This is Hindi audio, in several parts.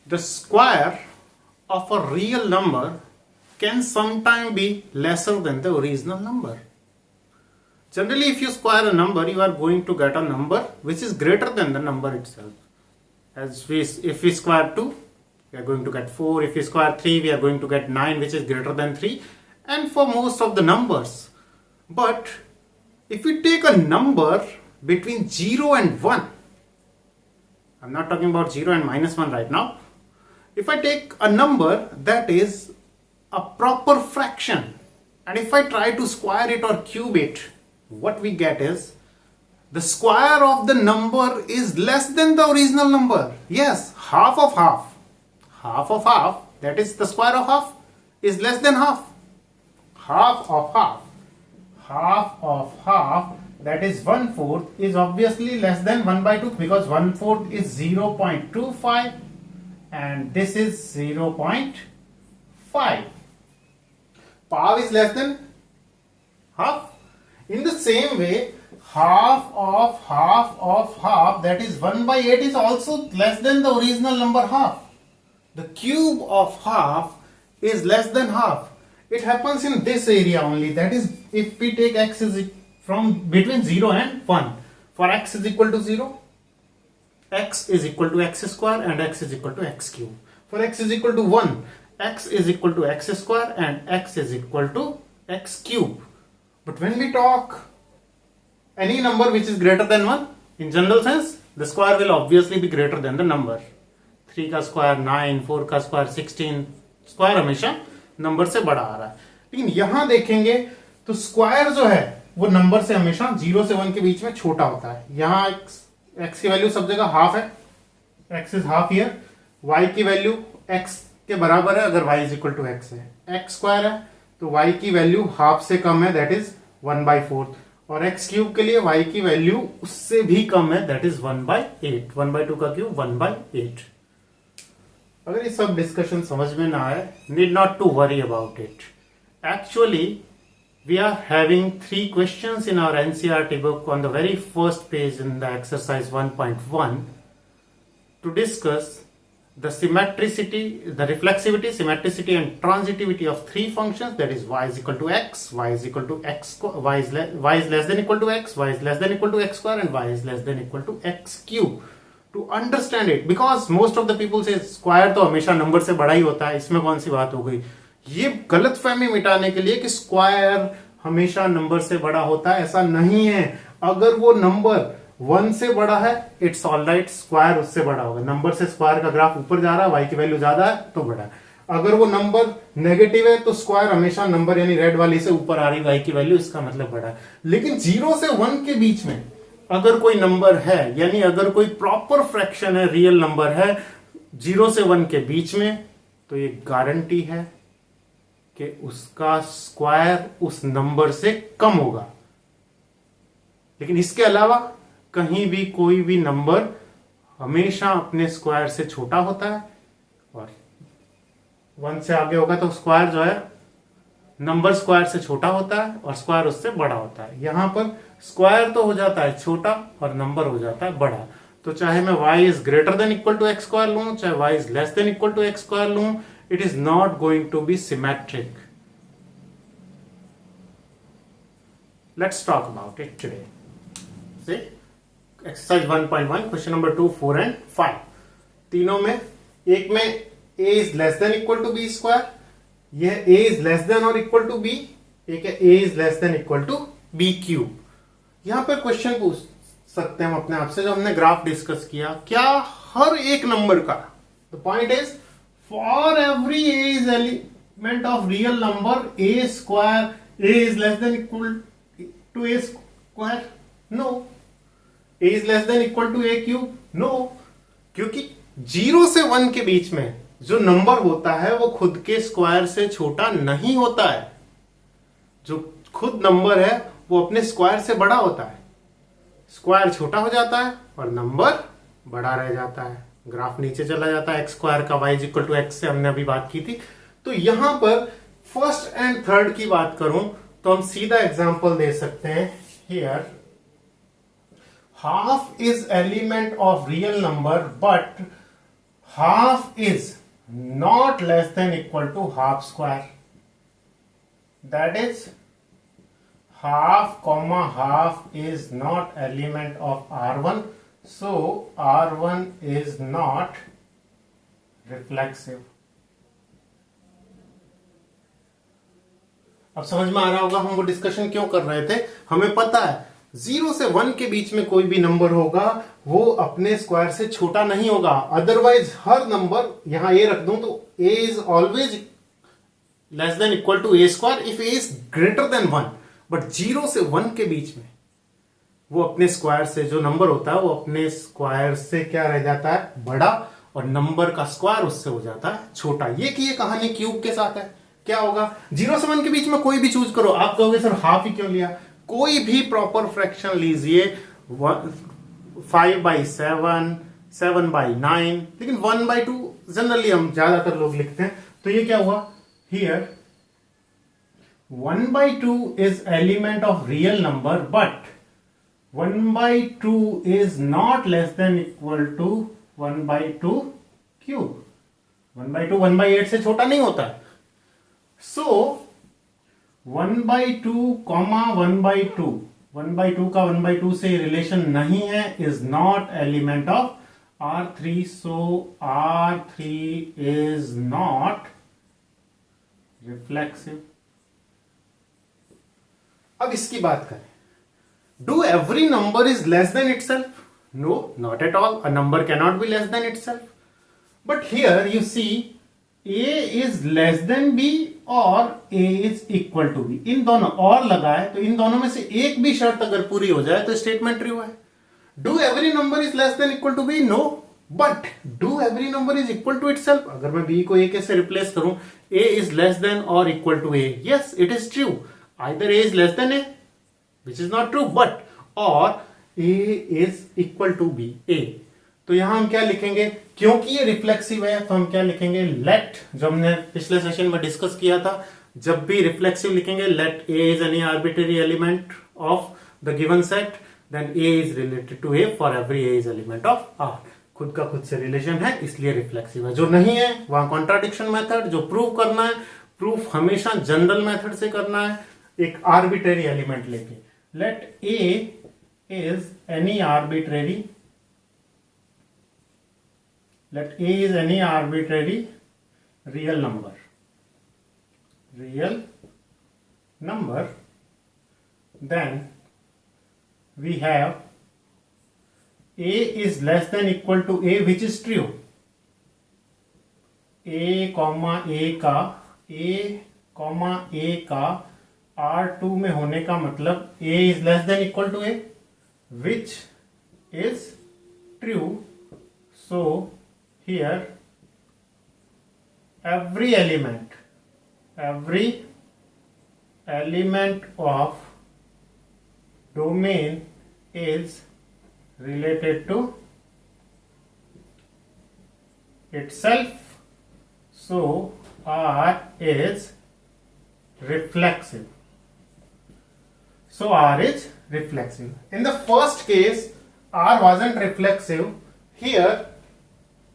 The square of a real number can sometimes be lesser than the original number. Generally, if you square a number, you are going to get a number which is greater than the number itself. If we square 2, we are going to get 4. If we square 3, we are going to get 9, which is greater than 3. And for most of the numbers. But if we take a number between 0 and 1, I'm not talking about 0 and minus 1 right now. If I take a number that is a proper fraction, and if I try to square it or cube it, what we get is the square of the number is less than the original number. Yes, half of half. Half of half, that is the square of half, is less than half. Half of half. Half of half, that is 1/4, is obviously less than 1/2 because 1/4 is 0.25 and this is 0.5. Half is less than half. In the same way, half of half, that is 1/8, is also less than the original number half. The cube of half is less than half. It happens in this area only. That is, if we take x is from between 0 and 1. For x is equal to 0, x is equal to x square and x is equal to x cube. For x is equal to 1, x is equal to x square and x is equal to x cube. But when we talk any number which is greater than 1, in general sense, the square will obviously be greater than the number. 3 का स्क्वायर 9, 4 का स्क्वायर 16, स्क्वायर हमेशा नंबर से बड़ा आ रहा है. लेकिन यहां देखेंगे तो स्क्वायर जो है वो नंबर से हमेशा 0 से 1 के बीच में छोटा होता है. यहां x की वैल्यू सब जगह हाफ है, x is half here. y की वैल्यू x के बराबर है अगर y is equal to x है. x स्क्वायर है तो y की वैल्यू हाफ से कम है, दैट इज 1/4. और x क्यूब के लिए y की वैल्यू उससे भी कम है, दैट इज 1/8. 1/2 का क्यूब 1/8. अगर ये सब डिस्कशन समझ में ना आए, need not to worry about it. Actually we are having 3 questions in our NCERT book on the very first page in the exercise 1.1 to discuss the symmetricity, the reflexivity, symmetricity and transitivity of 3 functions, that is y is equal to x, y is equal to x, y is less than equal to x, y is less than equal to x square and y is less than equal to x cube. To understand it, because most of the people say square तो हमेशा नंबर से बड़ा ही होता है, इसमें कौन सी बात हो गई. ये गलतफहमी मिटाने के लिए कि स्क्वायर हमेशा नंबर से बड़ा होता है, ऐसा नहीं है. अगर वो नंबर 1 से बड़ा है, इट्स ऑल राइट, स्क्वायर उससे बड़ा होगा. नंबर से स्क्वायर का ग्राफ ऊपर जा रहा है, y की वैल्यू ज्यादा है तो बड़ा है. अगर वो नंबर नेगेटिव है तो स्क्वायर हमेशा नंबर यानी रेड वाली से ऊपर आ रही y की वैल्यू, इसका मतलब बड़ा है. लेकिन 0 से 1 के बीच में अगर कोई नंबर है, यानी अगर कोई प्रॉपर फ्रैक्शन है, रियल नंबर है 0 से 1 के बीच में, तो ये गारंटी है कि उसका स्क्वायर उस नंबर से कम होगा. लेकिन इसके अलावा कहीं भी कोई भी नंबर हमेशा अपने स्क्वायर से छोटा होता है, और 1 से आगे होगा तो स्क्वायर जो है नंबर स्क्वायर से छोटा होता है और स्क्वायर उससे बड़ा होता है. यहां पर स्क्वायर तो हो जाता है छोटा और नंबर हो जाता है बड़ा. तो चाहे मैं y is greater than equal to x square लूं, चाहे y is less than equal to x square लूं, it is not going to be symmetric. Let's talk about it today. See, exercise 1.1, question number 2, 4 and 5. तीनों में, एक में a is less than equal to b square, यह a is less than or equal to b, एक है a is less than equal to b cube. यहां पर क्वेश्चन पूछ सकते हैं हम अपने आप से, जो हमने ग्राफ डिस्कस किया, क्या हर एक नंबर का, the point is for every a is element of real number, a square, a is less than equal to a square? No. a is less than equal to a cube? No. क्योंकि 0 से 1 के बीच में जो नंबर होता है वो खुद के स्क्वायर से छोटा नहीं होता है. जो खुद नंबर है वो अपने स्क्वायर से बड़ा होता है. स्क्वायर छोटा हो जाता है और नंबर बड़ा रह जाता है. ग्राफ नीचे चला जाता है, एक्स स्क्वायर का y is equal to x से हमने अभी बात की थी. तो यहां पर फर्स्ट एंड थर्ड की बात करूं तो हम सीधा एग्जांपल दे सकते हैं. Here half is element of real number but half is not less than equal to half square. That is, half comma half is not element of R1, so R1 is not reflexive. अब समझ में आ रहा होगा हम वो डिस्कशन क्यों कर रहे थे. हमें पता है 0 से 1 के बीच में कोई भी नंबर होगा वो अपने स्क्वायर से छोटा नहीं होगा. अदरवाइज हर नंबर यहां ए रख दूं तो a is always less than equal to a square if a is greater than 1. But 0 से 1 के बीच में वो अपने स्क्वायर से, जो नंबर होता है वो अपने स्क्वायर से क्या रह जाता है, बड़ा, और नंबर का स्क्वायर उससे हो जाता है छोटा. ये कहानी क्यूब के साथ है. क्या होगा, 0 से 1 के बीच में कोई भी चूज करो. आप कहोगे सर हाफ ही क्यों लिया. कोई भी प्रॉपर फ्रैक्शन लीजिए, 5/7, 7/9, लेकिन 1/2 जनरली हम ज्यादातर लोग लिखते हैं. तो ये क्या हुआ, here 1/2 is element of real number, but 1/2 is not less than equal to 1/2 cube. 1/2 1/8 से छोटा नहीं होता है. So 1/2 comma 1/2, 1/2 का 1/2 से रिलेशन नहीं है, is not element of R3. So R3 is not reflexive. अब इसकी बात करें, do every number is less than itself? No, not at all. A number cannot be less than itself. But here you see a is less than b और a is equal to b. इन दोनों और लगाए तो इन दोनों में से एक भी शर्त अगर पूरी हो जाए तो स्टेटमेंट ट्रू है. Do every number is less than equal to b? No. But do every number is equal to itself? अगर मैं b को a के से रिप्लेस करूं, a is less than or equal to a. Yes, it is true. Either a is less than a, which is not true, but or a is equal to b. a. तो यहां हम क्या लिखेंगे, क्योंकि ये रिफ्लेक्सिव है तो हम क्या लिखेंगे, लेट, जो हमने पिछले सेशन में डिस्कस किया था, जब भी रिफ्लेक्सिव लिखेंगे, late a is any arbitrary element of the given set, then a is related to a for every a is element of R. खुद का खुद से रिलेशन है इसलिए रिफ्लेक्सिव है. जो नहीं है वहां कॉन्ट्राडिक्शन मेथड, जो प्रूव करना है, प्रूफ हमेशा जनरल मेथड से करना है, एक आर्बिट्रेरी एलिमेंट लेके. Let a is any arbitrary, let a is any arbitrary real number, then we have a is less than equal to a, which is true. a का R2 में होने का मतलब a is less than equal to a, which is true. So here every element of domain is related to itself. So R is reflexive. So R is reflexive. In the first case, R wasn't reflexive. Here,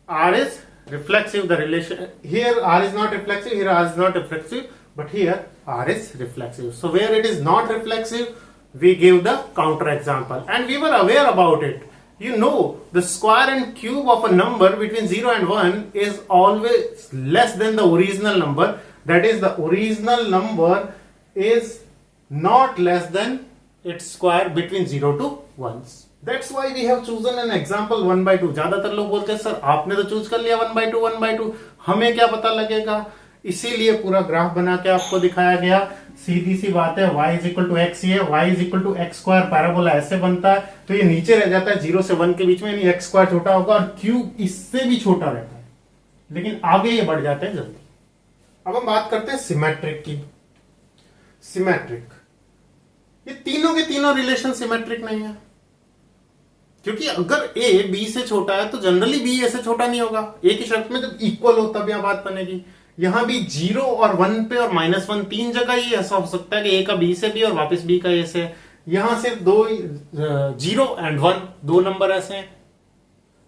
R is reflexive. The relation here, R is not reflexive. Here, R is not reflexive. But here, R is reflexive. So where it is not reflexive, we give the counter example, and we were aware about it. You know, the square and cube of a number between 0 and 1 is always less than the original number. That is, the original number is not less than its square between 0 to 1. That's why we have chosen an example 1/2. ज्यादातर लोग बोलते हैं सर आपने तो चूज कर लिया 1/2, हमें क्या पता लगेगा. इसीलिए पूरा ग्राफ बना के आपको दिखाया गया. सीधी सी बात है, y is equal to x, ये y is equal to x square parabola ऐसे बनता है, तो ये नीचे रह जाता है 0 से 1 के बीच में, यानी एक्स स्क्वायर छोटा होगा और क्यूब इससे भी छोटा रहता है, लेकिन आगे ये बढ़ जाते हैं जल्दी. अब हम बात करते हैं सिमेट्रिक की. सिमेट्रिक, ये तीनों के तीनों रिलेशन सिमेट्रिक नहीं है, क्योंकि अगर a b से छोटा है तो जनरली b a से छोटा नहीं होगा. a की शर्त में जब इक्वल हो तब यहां बात बनेगी. यहां भी 0 और 1 पे और -1 तीन जगह ही ऐसा हो सकता है कि a का b से भी और वापस b का a से. यहां सिर्फ 0 and 1 दो नंबर ऐसे हैं.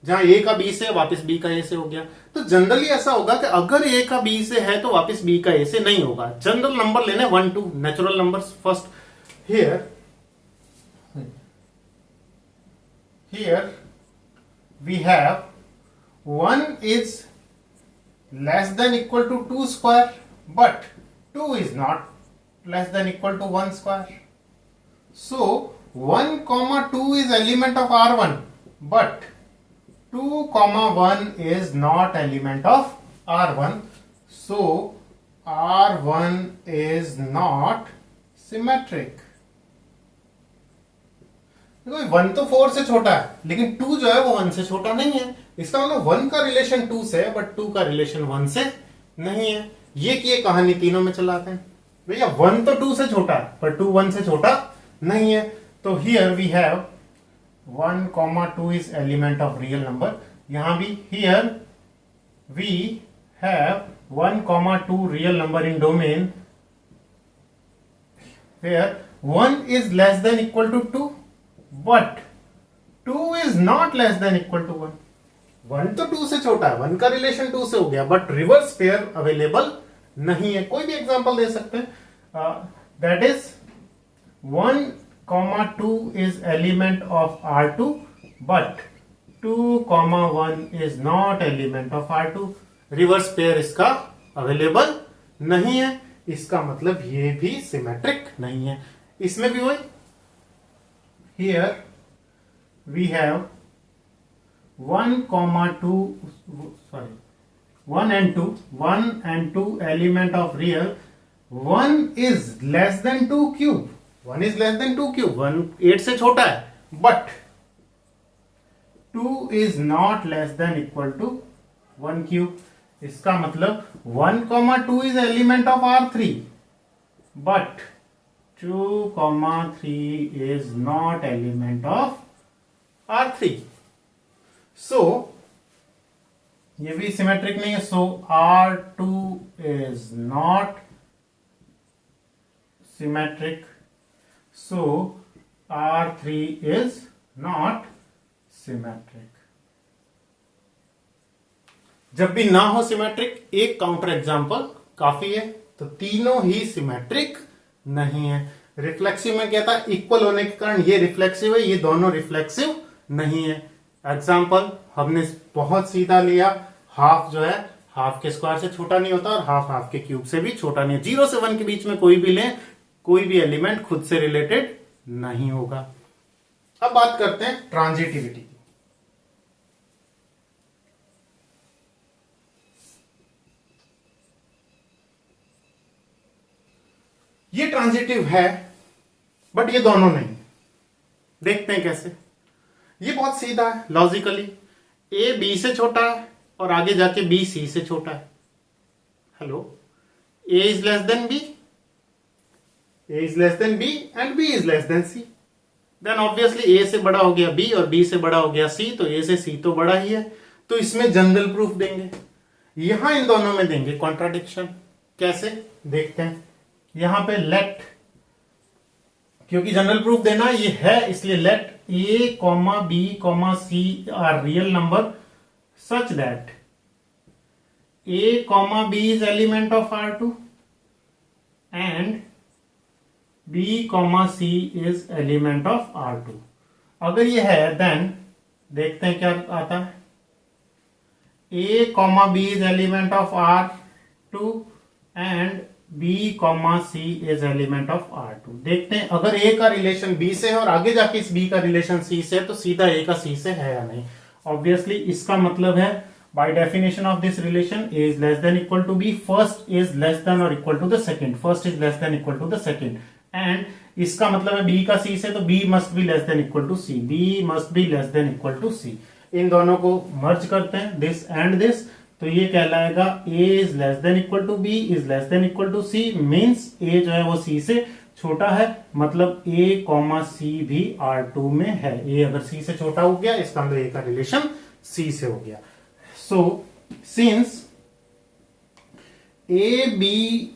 जहां ए का बी से वापस बी का ए से हो गया। तो जनरली ऐसा होगा कि अगर ए का बी से है तो वापस बी का ए से नहीं होगा। जनरल नंबर लेने 1 2 natural numbers first. Here we have 1 is less than equal to 2 square, but 2 is not less than equal to 1 square. So 1 comma 2 is element of R1, but 2 comma 1 is not element of R1. So R1 is not symmetric. देखो 1 तो 4 से छोटा है, लेकिन 2 जो है वो 1 से छोटा नहीं है। इसका मतलब 1 का रिलेशन 2 से है, बट 2 का रिलेशन 1 से नहीं है। ये की ये कहानी तीनों में चलाते हैं। भैया 1 तो 2 से छोटा है, पर 2 1 से छोटा नहीं है। तो here we have 1 comma 2 is element of real number. यहां भी here we have 1 comma 2 real number in domain where 1 is less than equal to 2, but 2 is not less than equal to 1. 1 तो 2 से छोटा है, 1 का रिलेशन 2 से हो गया, बट रिवर्स पेयर अवेलेबल नहीं है। कोई भी एग्जांपल दे सकते हैं। That is 1 comma 2 is element of R2, but 2 comma 1 is not element of R2. Reverse pair इसका अवेलेबल नहीं है। इसका मतलब ये भी सिमेट्रिक नहीं है। इसमें भी वही, here we have 1 comma 2, sorry, 1 and 2 element of real. 1 is less than 2 cube. 1 is less than 2 cube. 1 8 से छोटा है, but 2 is not less than equal to 1 cube. इसका मतलब 1 comma 2 is element of R3, but 2 comma 3 is not element of R3. So ये भी सिमेट्रिक नहीं है। So R2 is not symmetric. So R3 is not symmetric. जब भी ना हो सिमेट्रिक, एक काउंटर एग्जांपल काफी है। तो तीनों ही सिमेट्रिक नहीं है। रिफ्लेक्सिव में क्या था, इक्वल होने के कारण ये रिफ्लेक्सिव है, ये दोनों रिफ्लेक्सिव नहीं है। एग्जांपल हमने बहुत सीधा लिया, हाफ जो है हाफ के स्क्वायर से छोटा नहीं होता और हाफ हाफ के क्यूब से भी छोटा नहीं है। 0 से 1 के बीच में कोई भी लें, कोई भी एलिमेंट खुद से रिलेटेड नहीं होगा। अब बात करते हैं ट्रांजिटिविटी की। ये ट्रांजिटिव है, बट ये दोनों नहीं। देखते हैं कैसे। ये बहुत सीधा है लॉजिकली। ए बी से छोटा है और आगे जाके बी सी से छोटा है। Hello, A is less than B, A is less than B and B is less than C. Then obviously A से बड़ा हो गया बी और बी से बड़ा हो गया सी, तो ए से सी तो बड़ा ही है। तो इसमें जनरल प्रूफ देंगे। यहां इन दोनों में देंगे कॉन्ट्राडिक्शन। कैसे देखते हैं। यहां पे लेट, क्योंकि जनरल प्रूफ देना ये है, इसलिए let a comma b comma c are real number such that a comma B is element of R2 and b comma c is element of R2। अगर ये है, देन देखते हैं क्या आता है। A comma B is element of R2 and B comma C is element of R2। देखते हैं अगर A का रिलेशन B से है और आगे जाके इस B का रिलेशन C से है, तो सीधा A का C से है या नहीं। ऑब्वियसली इसका मतलब है by definition of this relation A is less than equal to B, first is less than और equal to the second, first is less than equal to the second. And इसका मतलब है B का C से, तो B must be less than equal to C, B must be less than equal to C। इन दोनों को मर्ज करते हैं, दिस एंड दिस, तो ये कहलाएगा A is less than equal to B is less than equal to C, means A जो है वो C से छोटा है, मतलब A कॉमा C भी R2 में है। A अगर C से छोटा हो गया, इसका मतलब A का रिलेशन C से हो गया। So since AB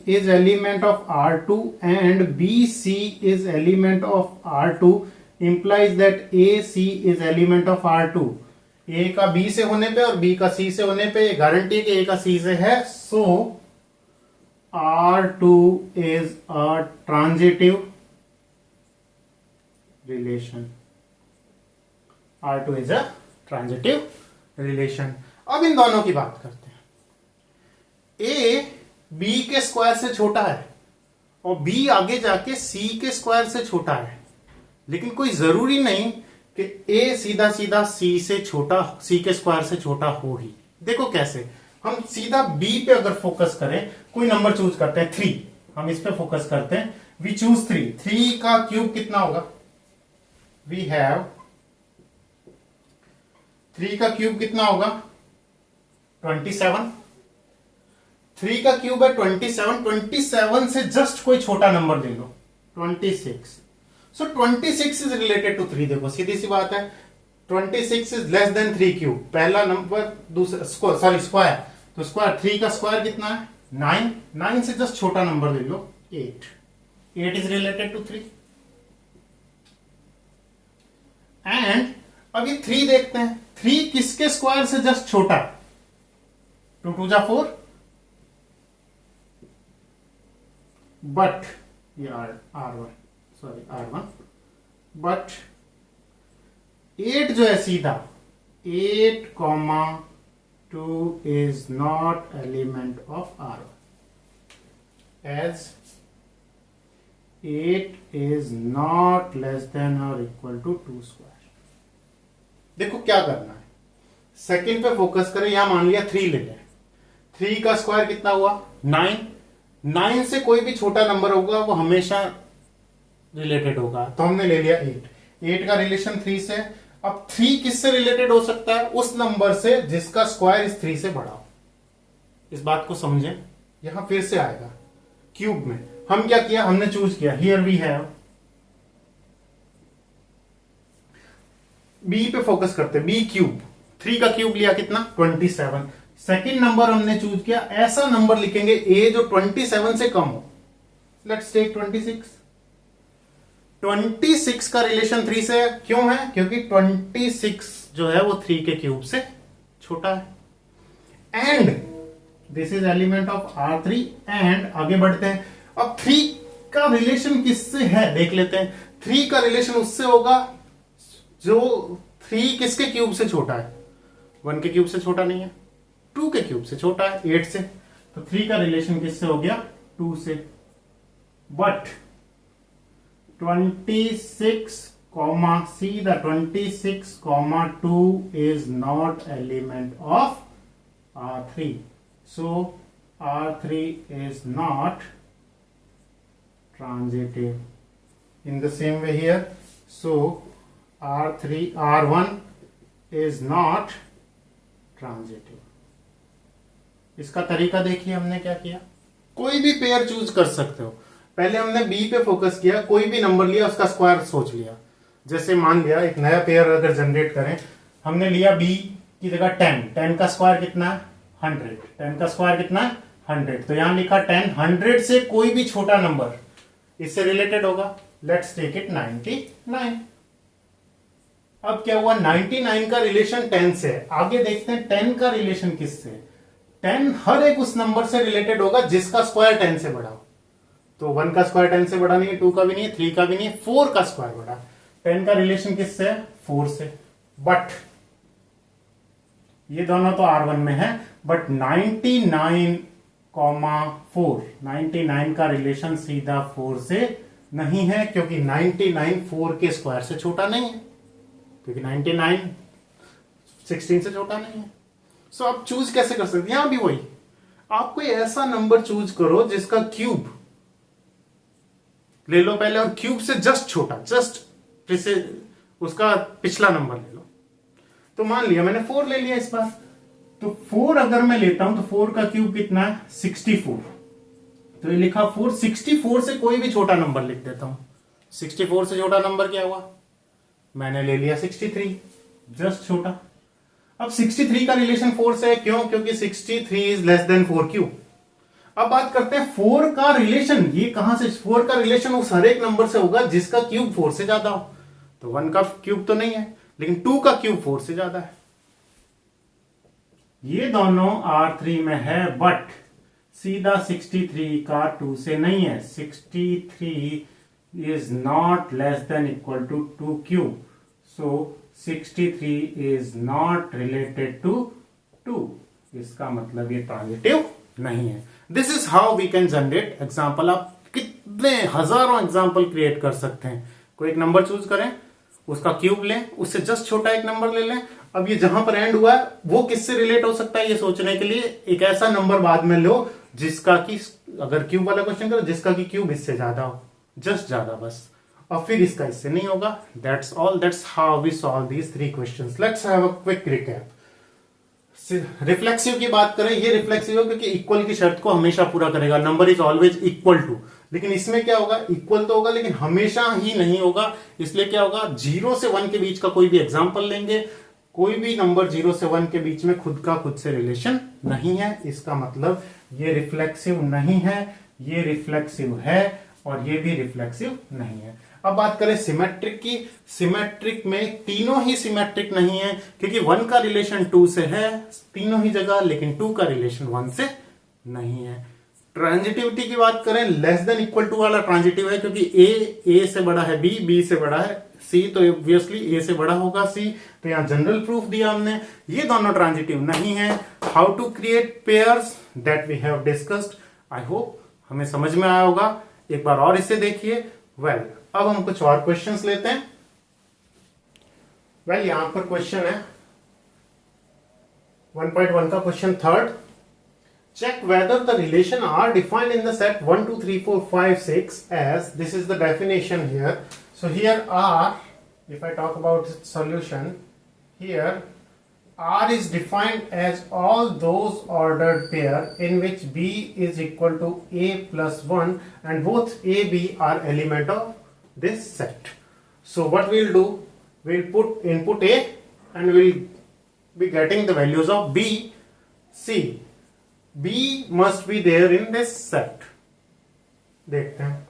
is element of R2 and BC is element of R2 implies that AC is element of R2 ए का बी से होने पे और बी का सी से होने पे, ये गारंटी है कि ए का सी से है। सो R2 is a transitive relation. R2 is a transitive relation. अब इन दोनों की बात करते हैं। A B के स्क्वायर से छोटा है और B आगे जाके C के स्क्वायर से छोटा है, लेकिन कोई जरूरी नहीं कि A सीधा सीधा C से छोटा, C के स्क्वायर से छोटा हो ही। देखो कैसे, हम सीधा B पे अगर फोकस करें, कोई नंबर चूज करते हैं 3, हम इस पे फोकस करते हैं, वी चूज 3। 3 का क्यूब कितना होगा? वी हैव 3 का क्यूब कितना होगा? 27। 3 का क्यूब है 27। 27 से जस्ट कोई छोटा नंबर ले लो, 26। सो 26 इज रिलेटेड टू 3। देखो सीधी सी बात है, 26 इज लेस देन 3 क्यूब, पहला नंबर, दूसरा स्क्वायर, तो स्क्वायर 3 का स्क्वायर कितना है? 9। 9 से जस्ट छोटा नंबर ले लो, 8। 8 इज रिलेटेड टू 3। एंड अब ये 3 देखते हैं, 3 किसके स्क्वायर से जस्ट छोटा? 2 2 जा 4, बट ये R1, बट 8 जो है सीधा 8, 2 is not element of R1, as 8 is not less than or equal to 2 square। देखो क्या करना है, सेकंड पे फोकस करें, यहां मान लिया 3 ले लें। 3 का स्क्वायर कितना हुआ? 9। 9 से कोई भी छोटा नंबर होगा वो हमेशा रिलेटेड होगा, तो हमने ले लिया 8। 8 का रिलेशन 3 से। अब 3 किससे रिलेटेड हो सकता है? उस नंबर से जिसका स्क्वायर इस 3 से बड़ा हो। इस बात को समझें, यहां फिर से आएगा क्यूब में। हम क्या किया? हमने चूज किया, हियर वी हैव, बी पे फोकस करते, बी क्यूब। 3 का क्यूब लिया कितना? 27। सेकेंड नंबर हमने चूज किया, ऐसा नंबर लिखेंगे ए जो 27 से कम हो। Let's take 26। 26 का रिलेशन 3 से है, क्यों है? क्योंकि 26 जो है वो 3 के क्यूब से छोटा है। And this is element of R3। And आगे बढ़ते हैं, अब 3 का रिलेशन किससे है देख लेते हैं। 3 का रिलेशन उससे होगा जो 3 किसके क्यूब से छोटा है? 1 के क्यूब से छोटा नहीं है, 2 के क्यूब से छोटा है, 8 से। तो 3 का रिलेशन किससे हो गया? 2 से। But 26, see the 26, 2 is not element of R3. So R3 is not transitive. In the same way here, so R1 is not transitive. इसका तरीका देखिए, हमने क्या किया, कोई भी पेयर चूज कर सकते हो। पहले हमने बी पे फोकस किया, कोई भी नंबर लिया, उसका स्क्वायर सोच लिया। जैसे मान लिया एक नया पेयर अगर जनरेट करें, हमने लिया बी की जगह 10। 10 का स्क्वायर कितना है? 100। 10 का स्क्वायर कितना है? 100। तो यहां लिखा 10। 100 से कोई भी छोटा नंबर इससे रिलेटेड होगा। Let's take it 99। अब क्या हुआ? 99 का रिलेशन 10 से है। आगे देखते हैं 10 का रिलेशन किससे? 10 हर एक उस नंबर से रिलेटेड होगा जिसका स्क्वायर 10 से बड़ा हो। तो 1 का स्क्वायर 10 से बड़ा नहीं है, 2 का भी नहीं है, 3 का भी नहीं है, 4 का स्क्वायर बड़ा। 10 का रिलेशन किससे है? 4 से। बट ये दोनों तो R1 में है, बट 99, 4, 99 का रिलेशन सीधा 4 से नहीं है, क्योंकि 99 4 के स्क्वायर से छोटा नहीं है, क्योंकि 99 16 से छोटा नहीं है। सो आप चूज कैसे कर सकते हैं? यहां भी वही, आप कोई ऐसा नंबर चूज करो जिसका क्यूब ले लो पहले, और क्यूब से जस्ट छोटा, जस्ट उसका पिछला नंबर ले लो। तो मान लिया मैंने 4 ले लिया इस बार, तो 4 अगर मैं लेता हूं तो 4 का क्यूब कितना है? 64। तो ये लिखा 4। 64 से कोई भी छोटा नंबर लिख देता हूं। 64 से छोटा नंबर क्या हुआ? मैंने ले लिया 63, जस्ट छोटा। अब 63 का रिलेशन 4 से है, क्यों? क्योंकि 63 इज लेस देन 4 क्यूब। अब बात करते हैं 4 का रिलेशन। ये कहां से? 4 का रिलेशन उस हर एक नंबर से होगा जिसका क्यूब 4 से ज्यादा हो। तो 1 का क्यूब तो नहीं है, लेकिन 2 का क्यूब 4 से ज्यादा है। ये दोनों R3 में है, बट सीधा 63 का 2 से नहीं है. 63 is not less than equal to 2q. So 63 is not related to 2. इसका मतलब ये ट्रांजिटिव नहीं है. This is how we can generate example. आप कितने हजारों एग्जाम्पल क्रिएट कर सकते हैं. कोई एक नंबर चूज करें, उसका क्यूब लें, उससे जस्ट छोटा एक नंबर ले लें. अब ये जहां पर एंड हुआ है वो किससे रिलेट हो सकता है ये सोचने के लिए एक ऐसा नंबर बाद में लो जिसका कि, अगर क्यूब वाला क्वेश्चन करो, जिसका कि क्यूब इससे ज्यादा हो, जस्ट ज्यादा बस, और फिर इसका इससे नहीं होगा. That's all. That's how we solve these 3 questions. Let's have a quick recap. Reflexive की बात करें, ये रिफ्लेक्सिव है क्योंकि इक्वल की शर्त को हमेशा पूरा करेगा. Number is always equal to. लेकिन इसमें क्या होगा, इक्वल तो होगा लेकिन हमेशा ही नहीं होगा. इसलिए क्या होगा, 0 से 1 के बीच का कोई भी एग्जांपल लेंगे, कोई भी नंबर 0 से 1 के बीच में खुद का खुद से रिलेशन नहीं है. इसका मतलब ये रिफ्लेक्सिव नहीं है, ये रिफ्लेक्सिव है, और ये भी रिफ्लेक्सिव नहीं है. अब बात करें सिमेट्रिक की. सिमेट्रिक में तीनों ही सिमेट्रिक नहीं है क्योंकि 1 का रिलेशन 2 से है तीनों ही जगह, लेकिन 2 का रिलेशन 1 से नहीं है. ट्रांजिटिविटी की बात करें, लेस देन इक्वल टू वाला ट्रांजिटिव है क्योंकि ए से बड़ा है बी से बड़ा है सी, तो ऑब्वियसली ए से बड़ा होगा सी. तो यहां जनरल प्रूफ दिया हमने. ये दोनों ट्रांजिटिव नहीं है. How to create pairs, that we have discussed. I hope हमें समझ में आया होगा. एक बार और इसे देखिए. वेल, अब हम कुछ और क्वेश्चंस लेते हैं. वेल, यहां पर क्वेश्चन है 1.1 का question third. Check whether the relation are defined in the set 1, 2, 3, 4, 5, 6 as, this is the definition here. So here R, if I talk about its solution, here R is defined as all those ordered pair in which B is equal to A plus 1 and both A, B are element of this set. So what we'll do, we'll put input A and we'll be getting the values of B, C. B must be there in this set. देखते हैं.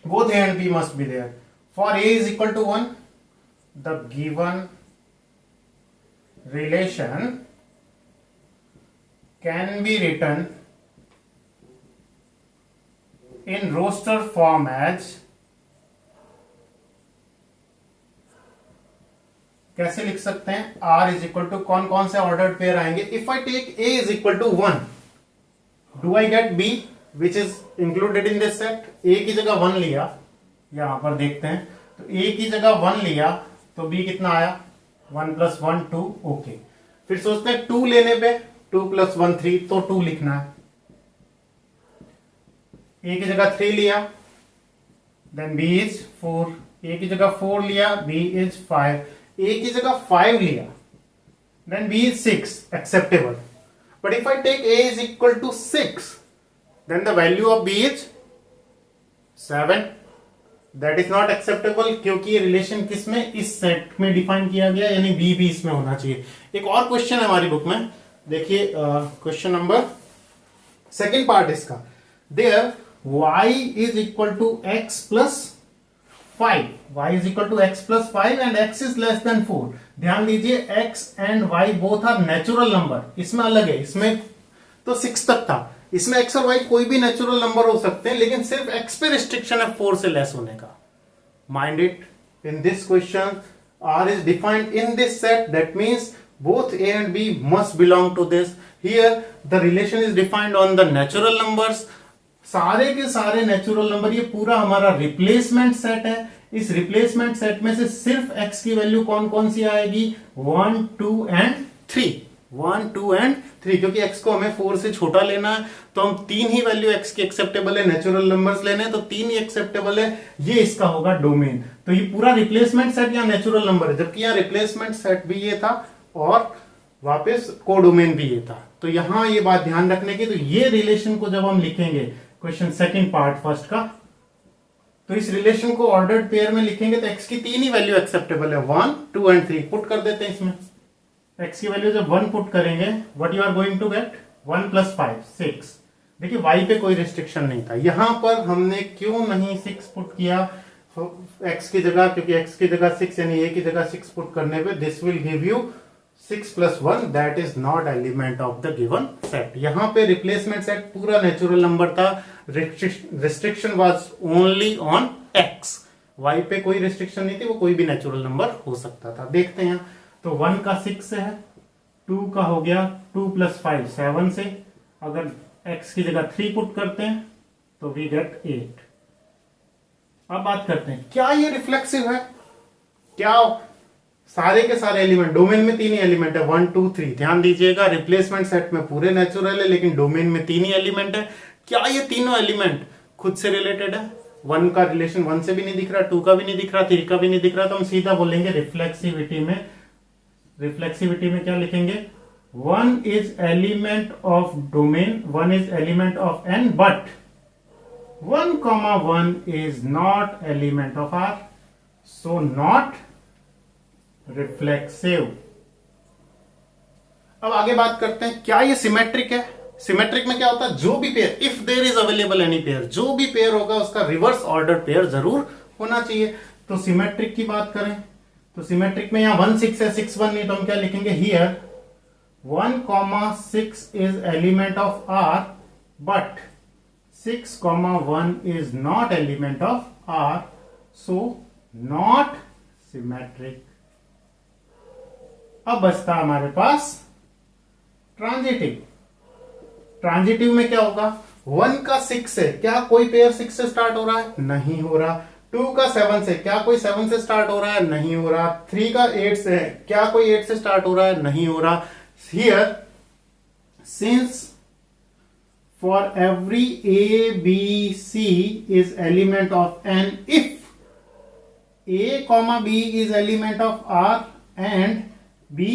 Both A and B must be there. For A is equal to 1, the given relation can be written in roster form as, कैसे लिख सकते हैं, R is equal to, कौन कौन से ऑर्डर्ड पेयर आएंगे. If I take A is equal to 1, do I get B which is included in this set? A की जगह 1 लिया, यहां पर देखते हैं, तो A की जगह 1 लिया तो B कितना आया, 1 plus 1 2. ओके, फिर सोचते हैं 2 लेने पे 2 plus 1 3, तो 2 लिखना है. A की जगह 3 लिया, then B is 4. A की जगह 4 लिया, B is 5. A की जगह 5 लिया, then B is 6, acceptable. But if I take A is equal to 6, then the value of B is 7. That is not acceptable क्योंकि ये रिलेशन किस में, इस सेट में डिफाइन किया गया, यानी B भी इसमें होना चाहिए. एक और क्वेश्चन है हमारी बुक में, देखिए क्वेश्चन नंबर सेकेंड पार्ट इसका. There y is equal to x plus 5. y is equal to x plus 5 and x is less than 4. ध्यान दीजिए x and y both are natural number. इसमें अलग है, इसमें तो 6 तक था, इसमें x और y कोई भी नेचुरल नंबर हो सकते हैं, लेकिन सिर्फ x पे रिस्ट्रिक्शन है 4 से लेस होने का. Mind it, in this question R is defined in this set. That means both A and B must belong to this. Here the relation is defined on the natural numbers. सारे के सारे नेचुरल नंबर, ये पूरा हमारा रिप्लेसमेंट सेट है. इस रिप्लेसमेंट सेट में से सिर्फ x की वैल्यू कौन कौन सी आएगी, 1, 2 एंड 3. 1, 2 एंड 3, क्योंकि x को हमें 4 से छोटा लेना है, तो हम 3 ही वैल्यू x की एक्सेप्टेबल है. नेचुरल नंबर्स लेने हैं तो 3 ही एक्सेप्टेबल है. ये इसका होगा डोमेन. तो ये पूरा रिप्लेसमेंट सेट या नेचुरल नंबर है, जबकि यहाँ रिप्लेसमेंट सेट भी ये था और वापस कोडोमेन भी ये था. तो यहां ये बात ध्यान रखने की. तो ये रिलेशन को जब हम लिखेंगे क्वेश्चन सेकंड पार्ट फर्स्ट का, तो इस रिलेशन को ऑर्डर्ड पेयर में लिखेंगे तो x की 3 ही वैल्यू एक्सेप्टेबल है, 1, 2 एंड 3. पुट कर देते हैं इसमें. x की वैल्यू जब 1 पुट करेंगे, what you are going to get, 1 plus 5 6. देखिए y पे कोई रिस्ट्रिक्शन नहीं था. यहां पर हमने क्यों नहीं 6 पुट किया x की जगह, क्योंकि x की जगह 6 यानी a की जगह 6 पुट करने पे this will give you 6 + 1 that is not element of the given set. यहां पे रिप्लेसमेंट सेट पूरा नेचुरल नंबर था, restriction was only on x, y पे कोई रिस्ट्रिक्शन नहीं थी, वो कोई भी नेचुरल नंबर हो सकता था। देखते हैं, तो 1 का 6 से है, 2 का हो गया 2 + 5 7 से, अगर x की जगह 3 पुट करते हैं तो वी गेट 8। अब बात करते हैं क्या ये रिफ्लेक्सिव है, क्या सारे के सारे एलिमेंट, डोमेन में 3 ही एलिमेंट है 1 2 3, ध्यान दीजिएगा रिप्लेसमेंट सेट में पूरे नेचुरल है लेकिन डोमेन में 3 ही एलिमेंट है। क्या ये तीनों एलिमेंट खुद से रिलेटेड है? 1 का रिलेशन 1 से भी नहीं दिख रहा, 2 का भी नहीं दिख रहा, 3 का भी नहीं दिख रहा, तो हम सीधा बोलेंगे रिफ्लेक्सिविटी में क्या लिखेंगे, 1 is element of domain, 1 is element of n, but 1, 1 is not element of R, so not reflexive। अब आगे बात करते हैं क्या ये सिमेट्रिक है। सिमेट्रिक में क्या होता है, जो भी pair, if there is available any pair, जो भी पेयर होगा उसका रिवर्स ऑर्डर पेयर जरूर होना चाहिए। तो सिमेट्रिक की बात करें तो सिमेट्रिक में यहां 1 6 है, 6 1 नहीं, तो हम क्या लिखेंगे, here 1, 6 is element of R, but 6, 1 is not element of R, so not symmetric। अब बचता हमारे पास ट्रांजिटिव। ट्रांजिटिव में क्या होगा, 1 का 6 से क्या कोई पेयर 6 से स्टार्ट हो रहा है, नहीं हो रहा। 2 का 7 से क्या कोई 7 से स्टार्ट हो रहा है, नहीं हो रहा। 3 का 8 से क्या कोई 8 से स्टार्ट हो रहा है, नहीं हो रहा। Here since for every A, B, C is element of n, if A, B is element of R and B,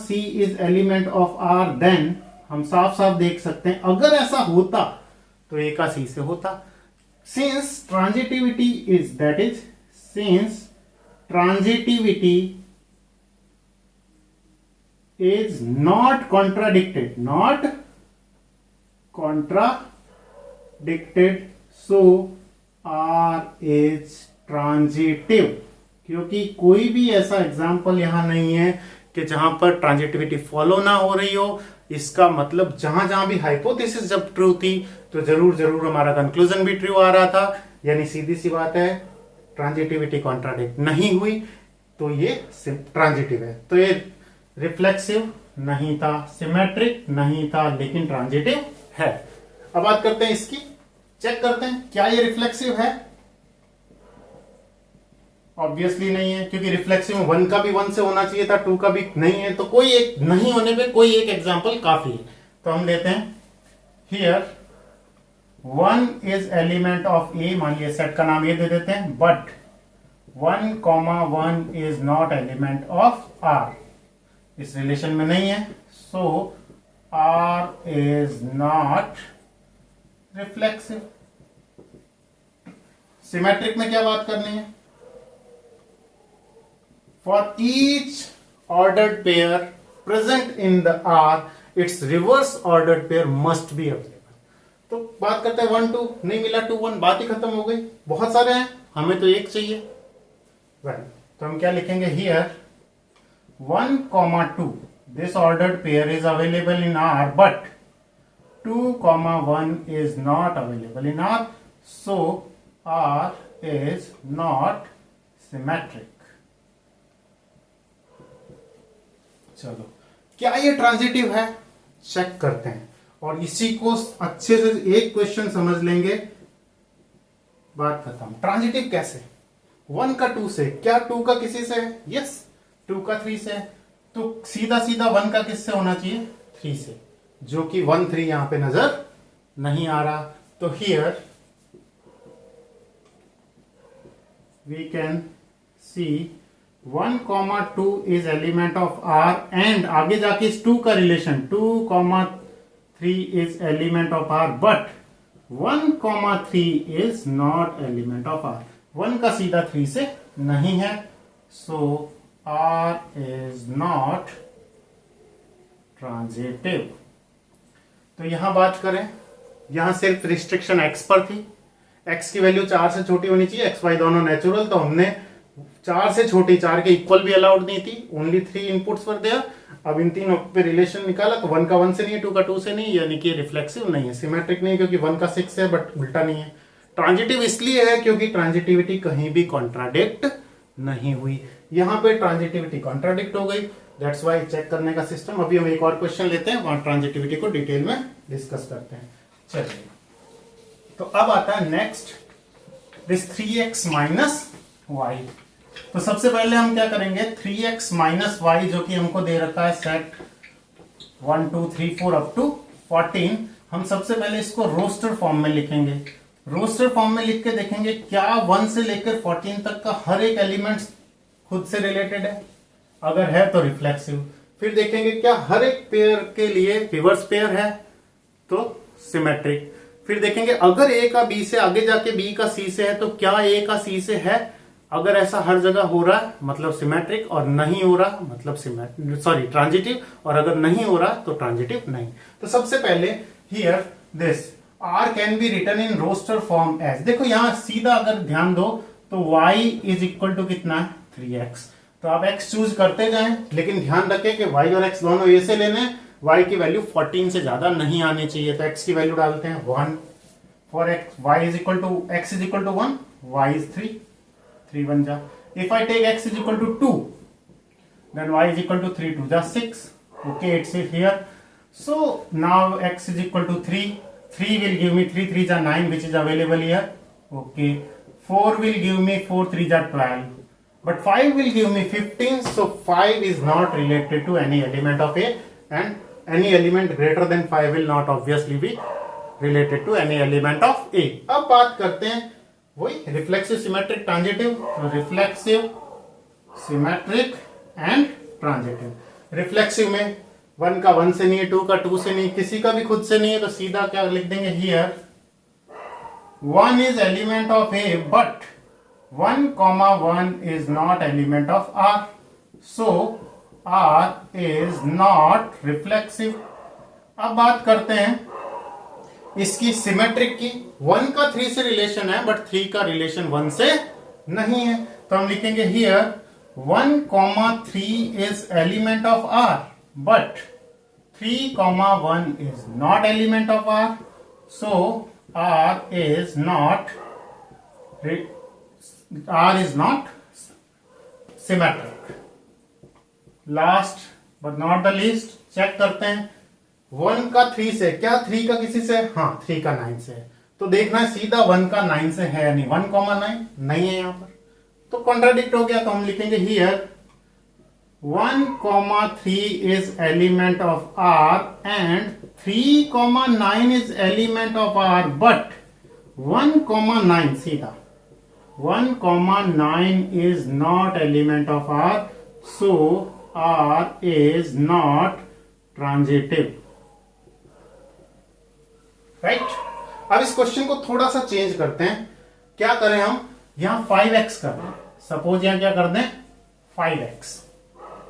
C is element of R, then हम साफ साफ देख सकते हैं अगर ऐसा होता तो A का C से होता। Since transitivity is, that is since transitivity is not contradicted, so R is transitive। क्योंकि कोई भी ऐसा एग्जाम्पल यहां नहीं है कि जहां पर ट्रांजिटिविटी फॉलो ना हो रही हो। इसका मतलब जहां जहां भी हाइपोथेसिस जब ट्रू थी तो जरूर जरूर हमारा कंक्लूजन भी ट्रू आ रहा था, यानी सीधी सी बात है ट्रांजिटिविटी कॉन्ट्राडिक्ट नहीं हुई तो ये ट्रांजिटिव है। तो ये रिफ्लेक्सिव नहीं था, सिमेट्रिक नहीं था, लेकिन ट्रांजिटिव है। अब बात करते हैं इसकी, चेक करते हैं क्या ये रिफ्लेक्सिव है। ऑब्वियसली नहीं है, क्योंकि रिफ्लेक्सिव में 1 का भी 1 से होना चाहिए था, 2 का भी नहीं है, तो कोई एक नहीं होने पे कोई एक एग्जांपल काफी है। तो हम लेते हैं here 1 is element of A, मान लिया सेट का नाम ये दे देते हैं, but 1, 1 is not element of R, इस रिलेशन में नहीं है, so R is not reflexive। Symmetric में क्या बात करनी है, for each ordered pair present in the R, its reverse ordered pair must be available। तो बात करते हैं 1 2, नहीं मिला 2 1, बात ही खत्म हो गई। बहुत सारे हैं, हमें तो एक चाहिए, राइट। तो हम क्या लिखेंगे, here 1, 2, this ordered pair is available in R, but 2, 1 is not available in R, so R is not symmetric। चलो, क्या ये ट्रांजिटिव है, चेक करते हैं, और इसी को अच्छे से एक क्वेश्चन समझ लेंगे, बात खत्म। ट्रांजिटिव कैसे, 1 का 2 से, क्या 2 का किसी से है, यस, 2 का 3 से है, तो सीधा सीधा 1 का किससे होना चाहिए, 3 से, जो कि 1 3 यहां पे नजर नहीं आ रहा। तो here we can see 1, 2 is element of R, and आगे जाके इस 2 का relation 2, 3 is element of R, but 1, 3 is not element of R। 1 का सीधा 3 से नहीं है, so R is not transitive। तो यहां बात करें, यहां सिर्फ रिस्ट्रिक्शन x पर थी, x की वैल्यू 4 से छोटी होनी चाहिए, x y दोनों नेचुरल, तो हमने 4 से छोटी, 4 के इक्वल भी अलाउड नहीं थी, ओनली 3 इनपुट्स वर देयर, अब इन तीनों पे रिलेशन निकाला तो 1 का 1 से नहीं है, 2 का 2 से नहीं, यानी कि रिफ्लेक्सिव नहीं है, सिमेट्रिक नहीं है क्योंकि 1 का 6 है बट उल्टा नहीं है। ट्रांजिटिव इसलिए है क्योंकि ट्रांजिटिविटी कहीं भी कॉन्ट्राडिक्ट नहीं हुई। यहां पे ट्रांजिटिविटी कॉन्ट्राडिक्ट हो गई, दैट्स वाई चेक करने का सिस्टम। अभी हम एक और क्वेश्चन लेते हैं, वहां ट्रांजिटिविटी को डिटेल में डिस्कस करते हैं। चलिए, तो अब आता है next this 3x minus Y. तो सबसे पहले हम क्या करेंगे, 3x माइनस वाई जो कि हमको दे रखा है सेट 1 2 3 4 अप टू 14, हम सबसे पहले इसको रोस्टर फॉर्म में लिखेंगे। रोस्टर फॉर्म में लिख के देखेंगे क्या 1 से लेकर 14 तक का हर एक एलिमेंट खुद से रिलेटेड है, अगर है तो रिफ्लेक्सिव। फिर देखेंगे क्या हर एक पेयर के लिए रिवर्स पेयर है, तो सिमेट्रिक। फिर देखेंगे अगर ए का बी से आगे जाके बी का सी से है तो क्या ए का सी से है, अगर ऐसा हर जगह हो रहा है मतलब सिमेट्रिक, और नहीं हो रहा मतलब ट्रांजिटिव, और अगर नहीं हो रहा तो ट्रांजिटिव नहीं। तो सबसे पहले here this R can be written in roster form as, देखो यहां सीधा अगर ध्यान दो तो y इज इक्वल टू कितना है 3x, तो आप x चूज करते जाएं, लेकिन ध्यान रखें कि y और x दोनों ए से लेने हैं, y की वैल्यू 14 से ज्यादा नहीं आनी चाहिए, तो x की वैल्यू डालते हैं 1 for x, y is equal to x is equal to 1, y is 3 बन जा। If I take x is equal to 2, then y is equal to 3 2 जा 6. Okay, it's here. So now x is equal to 3. 3 will give me 3 3 जा 9, which is available here. Okay. 4 will give me 4 3 जा 12. But 5 will give me 15. So 5 is not related to any element of A, and any element greater than 5 will not obviously be related to any element of A. अब बात करते हैं वही reflexive symmetric transitive, reflexive symmetric and transitive. Reflexive में 1 का 1 से नहीं है, 2 का 2 से नहीं, किसी का भी खुद से नहीं है, तो सीधा क्या लिख देंगे here 1 is element of A but 1, 1 is not element of R, so R is not reflexive. अब बात करते हैं इसकी सिमेट्रिक की, 1 का 3 से रिलेशन है बट 3 का रिलेशन 1 से नहीं है, तो हम लिखेंगे here 1, 3 is element of R but 3, 1 is not element of R, so R is not symmetric. Last but not the least check करते हैं 1 का 3 से, क्या 3 का किसी से, हाँ 3 का 9 से है, तो देखना है सीधा 1 का 9 से है नहीं, 1, 9 नहीं है यहां पर, तो कॉन्ट्राडिक्ट हो गया, तो हम लिखेंगे here 1, 3 is element of R and 3, 9 is element of R but 1, 9 सीधा 1, 9 is not element of R, so R is not transitive. Right अब इस क्वेश्चन को थोड़ा सा चेंज करते हैं, क्या करें हम यहां 5x कर दें, सपोज यहां क्या कर दें 5x,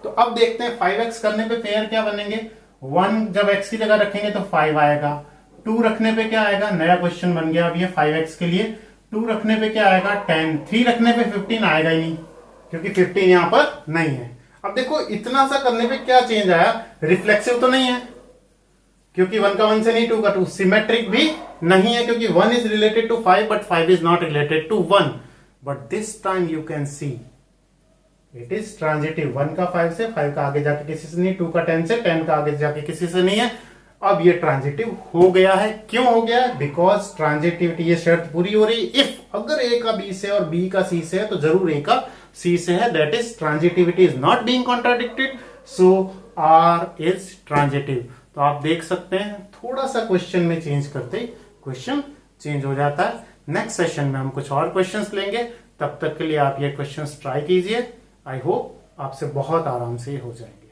तो अब देखते हैं 5x करने पे पेयर क्या बनेंगे, 1 जब x की जगह रखेंगे तो 5 आएगा, 2 रखने पे क्या आएगा, नया क्वेश्चन बन गया अब ये 5x के लिए, 2 रखने पे क्या आएगा 10, 3 रखने पे 15 आएगा ही नहीं क्योंकि 15 यहां पर नहीं है। अब देखो इतना सा करने पे क्या चेंज आया, रिफ्लेक्सिव तो नहीं है क्योंकि 1 का 1 से नहीं, 2 का 2, सिमेट्रिक भी नहीं है क्योंकि 1 is related to 5 but 5 is not related to 1, but this time you can see it is transitive. 1 का 5 से, 5 का आगे जाके किसी से नहीं, 2 का 10 से, 10 का आगे जाके किसी से नहीं है, अब ये ट्रांजिटिव हो गया है। क्यों हो गया है, बिकॉज ट्रांजिटिविटी ये शर्त पूरी हो रही, इफ अगर ए का बी से और बी का सी से है तो जरूर ए का सी से है, that is transitivity is not being contradicted, so R is transitive. तो आप देख सकते हैं थोड़ा सा क्वेश्चन में चेंज करते ही क्वेश्चन चेंज हो जाता है। नेक्स्ट सेशन में हम कुछ और क्वेश्चंस लेंगे, तब तक के लिए आप ये क्वेश्चंस ट्राई कीजिए, आई होप आपसे बहुत आराम से हो जाएंगे।